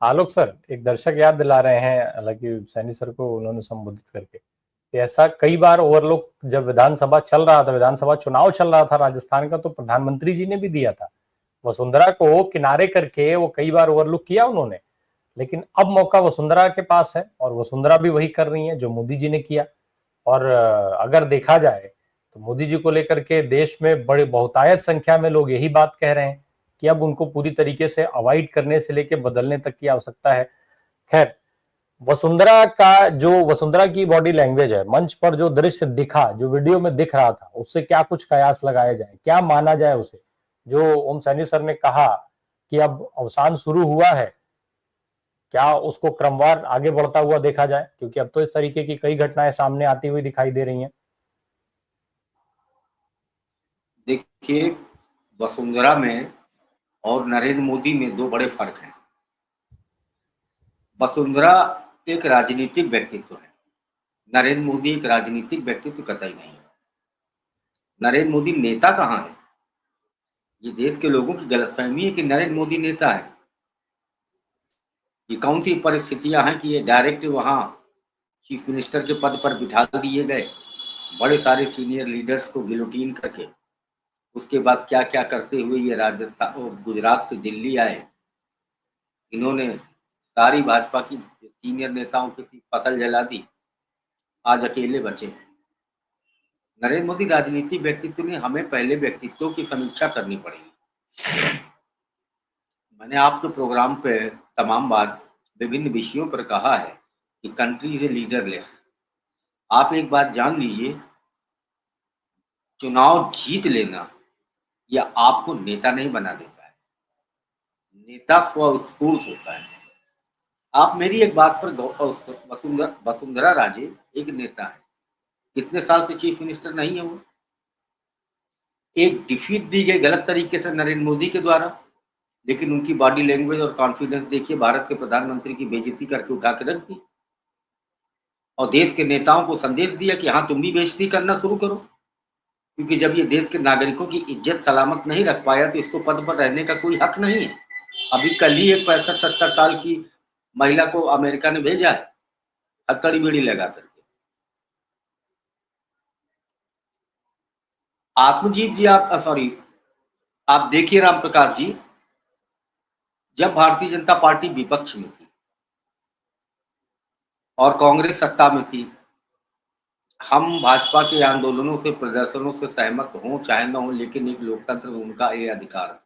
आलोक sir, एक दर्शक याद दिला रहे हैं, हालांकि सैनी सर को उन्होंने संबोधित करके कि ऐसा कई बार ओवरलुक जब विधानसभा चल रहा था, विधानसभा चुनाव चल रहा था राजस्थान का, तो प्रधानमंत्री जी ने भी दिया था वसुंधरा को किनारे करके, वो कई बार ओवरलुक किया उन्होंने। लेकिन अब मौका वसुंधरा के पास है और वसुंधरा भी वही कर रही है जो मोदी जी ने किया। और अगर देखा जाए तो मोदी जी को लेकर के देश में बड़े बहुतायत संख्या में लोग यही बात कह रहे हैं कि अब उनको पूरी तरीके से अवॉइड करने से लेकर बदलने तक की आवश्यकता है। खैर, वसुंधरा का जो वसुंधरा की बॉडी लैंग्वेज है, मंच पर जो दृश्य दिखा, जो वीडियो में दिख रहा था, उससे क्या कुछ कयास लगाया जाए, क्या माना जाए उसे? जो ओम सैनी सर ने कहा कि अब अवसान शुरू हुआ है, क्या उसको क्रमवार आगे बढ़ता हुआ देखा जाए? क्योंकि अब तो इस तरीके की कई घटनाएं सामने आती हुई दिखाई दे रही हैं। देखिए, वसुंधरा में और नरेंद्र मोदी में दो बड़े फर्क हैं। वसुंधरा एक राजनीतिक व्यक्तित्व है, नरेंद्र मोदी एक राजनीतिक व्यक्तित्व कतई नहीं है। नरेंद्र मोदी नेता कहाँ है? ये देश के लोगों की गलतफहमी है कि नरेंद्र मोदी नेता है। ये कौन सी परिस्थितियां हैं कि ये डायरेक्ट वहां चीफ मिनिस्टर के पद पर बिठा दिए गए, बड़े सारे सीनियर लीडर्स को गिलोटीन करके। उसके बाद क्या क्या करते हुए ये राजस्थान और गुजरात से दिल्ली आए। इन्होंने सारी भाजपा की सीनियर नेताओं की फसल जला दी, आज अकेले बचे। नरेंद्र मोदी राजनीतिक व्यक्तित्व ने, हमें पहले व्यक्तित्वों की समीक्षा करनी पड़ेगी। मैंने आपके प्रोग्राम पे तमाम बार विभिन्न विषयों पर कहा है कि कंट्री इज ए लीडरलेस। आप एक बात जान लीजिए, चुनाव जीत लेना या आपको नेता नहीं बना देता है। नेता स्वस्फूर्त होता है। आप मेरी एक बात पर वसुंधरा वसुंधरा राजे एक नेता है। कितने साल से चीफ मिनिस्टर नहीं है वो? एक डिफीट दी गई गलत तरीके से नरेंद्र मोदी के द्वारा, लेकिन उनकी बॉडी लैंग्वेज और कॉन्फिडेंस देखिए, भारत के प्रधानमंत्री की बेइज्जती करके उठा के रख दी और देश के नेताओं को संदेश दिया कि हाँ, तुम भी बेइज्जती करना शुरू करो। क्योंकि जब ये देश के नागरिकों की इज्जत सलामत नहीं रख पाया तो इसको पद पर रहने का कोई हक नहीं है। अभी कल ही एक 65-70 साल की महिला को अमेरिका ने भेजा है हथकड़ी बीड़ी लगा करके। आत्मजीत जी, आप सॉरी, आप देखिए राम प्रकाश जी, जब भारतीय जनता पार्टी विपक्ष में थी और कांग्रेस सत्ता में थी, हम भाजपा के आंदोलनों से, प्रदर्शनों से सहमत हों चाहे न हो, लेकिन एक लोकतंत्र में उनका ये अधिकार है।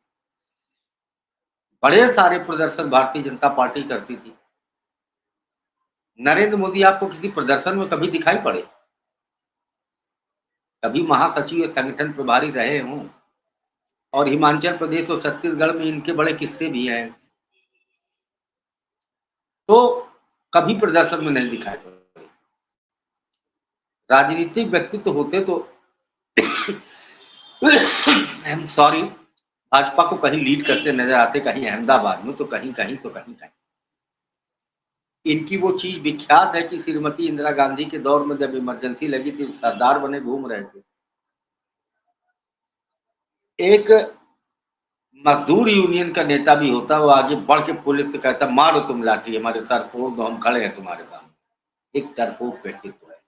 बड़े सारे प्रदर्शन भारतीय जनता पार्टी करती थी। नरेंद्र मोदी आपको किसी प्रदर्शन में कभी दिखाई पड़े? कभी महासचिव या संगठन प्रभारी रहे हों? और हिमाचल प्रदेश और छत्तीसगढ़ में इनके बड़े किस्से भी हैं, तो कभी प्रदर्शन में नहीं दिखाई पड़े। राजनीतिक व्यक्तित्व होते तो सॉरी, भाजपा को कहीं लीड करते नजर आते, कहीं अहमदाबाद में तो कहीं कहीं तो कहीं कहीं। इनकी वो चीज विख्यात है कि श्रीमती इंदिरा गांधी के दौर में जब इमरजेंसी लगी थी, सरदार बने घूम रहे थे। एक मजदूर यूनियन का नेता भी होता, वो आगे बढ़ के पुलिस से कहता, मारो तुम लाठी, हमारे सर फोड़ दो, हम खड़े हैं तुम्हारे सामने। एक डरपोक व्यक्तित्व है।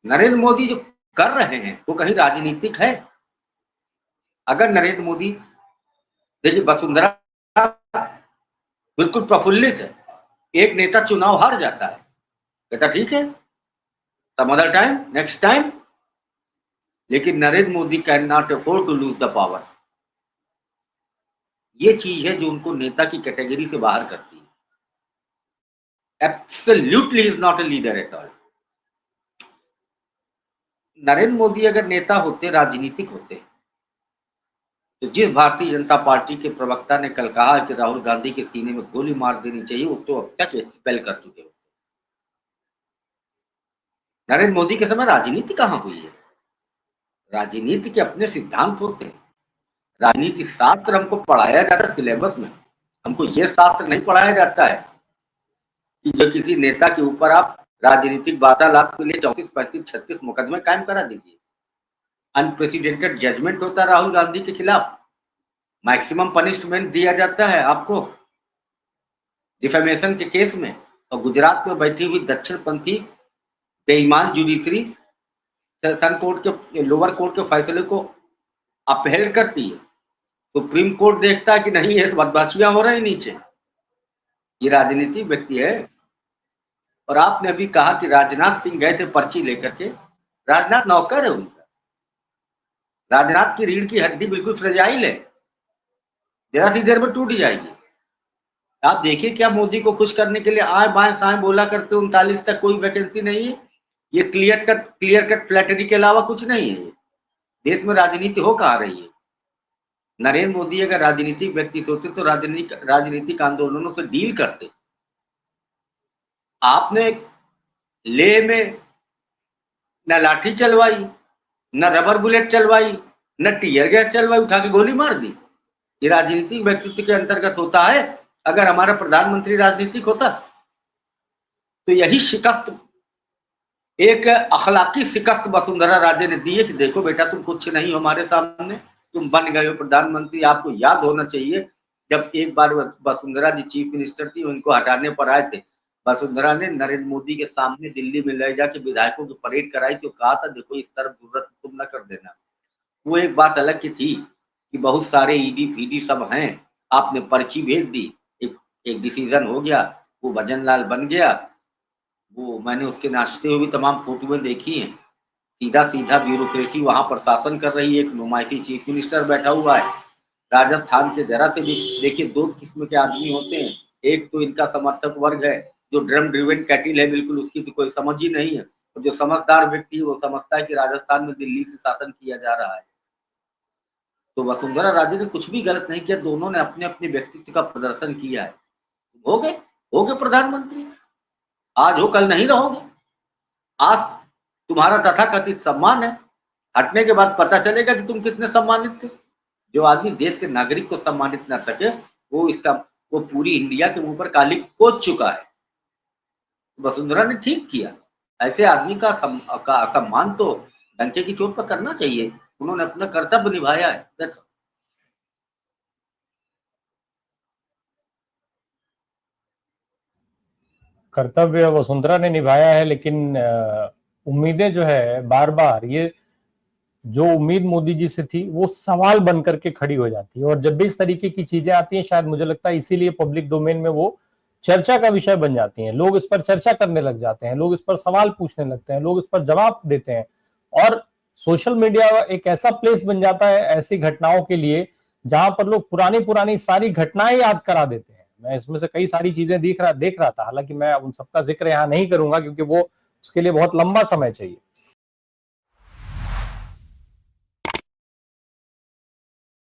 नरेंद्र मोदी जो कर रहे हैं वो कहीं राजनीतिक है? अगर नरेंद्र मोदी, देखिए वसुंधरा बिल्कुल प्रफुल्लित है। एक नेता चुनाव हार जाता है, कहता ठीक है, some other time, next time. लेकिन Narendra Modi can not afford to lose the power. ये चीज है जो उनको नेता की कैटेगरी से बाहर करती है। Absolutely is not a leader at all. Narendra Modi अगर नेता होते, राजनीतिक होते, तो जिस भारतीय जनता पार्टी के प्रवक्ता ने कल कहा कि राहुल गांधी के सीने में गोली मार देनी चाहिए, वो तो अब तक एक्सपेल कर चुके हो। नरेंद्र मोदी के समय राजनीति कहां हुई है? राजनीति के अपने सिद्धांत होते हैं। राजनीति शास्त्र हमको पढ़ाया जाता है सिलेबस में। हमको ये शास्त्र नहीं पढ़ाया जाता है कि जो किसी नेता के ऊपर आप राजनीतिक वार्तालाप के लिए 34, 35, 36 मुकदमे कायम करा दीजिए। अनप्रेसिडेंटेड जजमेंट होता है राहुल गांधी के खिलाफ, मैक्सिमम पनिशमेंट दिया जाता है आपको। डिफेमेशन के केस में, और गुजरात में बैठी हुई दक्षिणपंथी बेईमान जुडिशरी सेशन कोर्ट के लोअर कोर्ट के फैसले को अपहेल करती है। सुप्रीम कोर्ट देखता है कि नहीं, ये बदमाशियां हो रही नीचे, ये राजनीतिक व्यक्ति है। और आपने अभी कहा कि राजनाथ सिंह गए थे पर्ची लेकर के, राजनाथ नौकर है उनका। राजनाथ की रीढ़ की हड्डी बिल्कुल फ्रेजाइल है, जरा सी देर में टूट जाएगी। आप देखिए क्या मोदी को खुश करने के लिए आए बाएं साएं बोला करते, 39 तक कोई वैकेंसी नहीं है। ये क्लियर कट फ्लैटरी के अलावा कुछ नहीं है। देश में राजनीति हो कहाँ रही है? नरेंद्र मोदी अगर राजनीतिक व्यक्तित्व होते तो राजनीतिक आंदोलनों से डील करते। आपने लेह में न लाठी चलवाई, न रबर बुलेट चलवाई, न टीयर गैस चलवाई, उठा के गोली मार दी। ये राजनीतिक व्यक्तित्व के अंतर्गत होता है। अगर हमारा प्रधानमंत्री राजनीतिक होता तो यही शिकस्त, एक अखलाकी शिकस्त वसुंधरा राजे ने दी है कि देखो बेटा, तुम कुछ नहीं हो हमारे सामने, तुम बन गए हो प्रधानमंत्री। आपको याद होना चाहिए जब एक बार वसुंधरा जी चीफ मिनिस्टर थी, उनको हटाने पर आए थे, वसुंधरा ने नरेंद्र मोदी के सामने दिल्ली में ले जाके विधायकों की परेड कराई तो कहा था देखो इस तरफ जरूरत तुम न कर देना। वो एक बात अलग की थी कि बहुत सारे ईडी फीडी सब हैं, आपने पर्ची भेज दी, एक डिसीजन हो गया, वो भजन लाल बन गया। वो मैंने उसके नाचते हुए भी तमाम फोटोएं देखी हैं। सीधा सीधा ब्यूरोक्रेसी वहां पर शासन कर रही है, एक नुमाइशी चीफ मिनिस्टर बैठा हुआ है। राजस्थान के जरा से भी देखिए, दो किस्म के आदमी होते हैं। एक तो इनका समर्थक वर्ग है जो ड्रम ड्रिवन कैटिल है, बिल्कुल उसकी तो कोई समझ ही नहीं है। और जो समझदार व्यक्ति है वो समझता है कि राजस्थान में दिल्ली से शासन किया जा रहा है। तो वसुंधरा राजे ने कुछ भी गलत नहीं किया, दोनों ने अपने अपने व्यक्तित्व का प्रदर्शन किया है। हो गए प्रधानमंत्री, आज हो कल नहीं रहोगे। आज तुम्हारा तथाकथित सम्मान है, हटने के बाद पता चलेगा कि तुम कितने सम्मानित थे। जो आदमी देश के नागरिक को सम्मानित न सके, वो पूरी इंडिया के मुंह पर काली पोत चुका है। वसुंधरा ने ठीक किया, ऐसे आदमी का सम्मान तो डंके की चोट पर करना चाहिए। उन्होंने अपना कर्तव्य निभाया है। That's all. कर्तव्य वसुंधरा ने निभाया है, लेकिन उम्मीदें जो है बार बार, ये जो उम्मीद मोदी जी से थी वो सवाल बन करके खड़ी हो जाती है। और जब भी इस तरीके की चीजें आती हैं, शायद मुझे लगता है इसीलिए पब्लिक डोमेन में वो चर्चा का विषय बन जाती हैं। लोग इस पर चर्चा करने लग जाते हैं, लोग इस पर सवाल पूछने लगते हैं, लोग इस पर जवाब देते हैं। और सोशल मीडिया एक ऐसा प्लेस बन जाता है ऐसी घटनाओं के लिए, जहां पर लोग पुरानी पुरानी सारी घटनाएं याद करा देते हैं। मैं इसमें से कई सारी चीजें देख रहा था, हालांकि मैं उन सबका जिक्र यहाँ नहीं करूंगा क्योंकि वो उसके लिए बहुत लंबा समय चाहिए।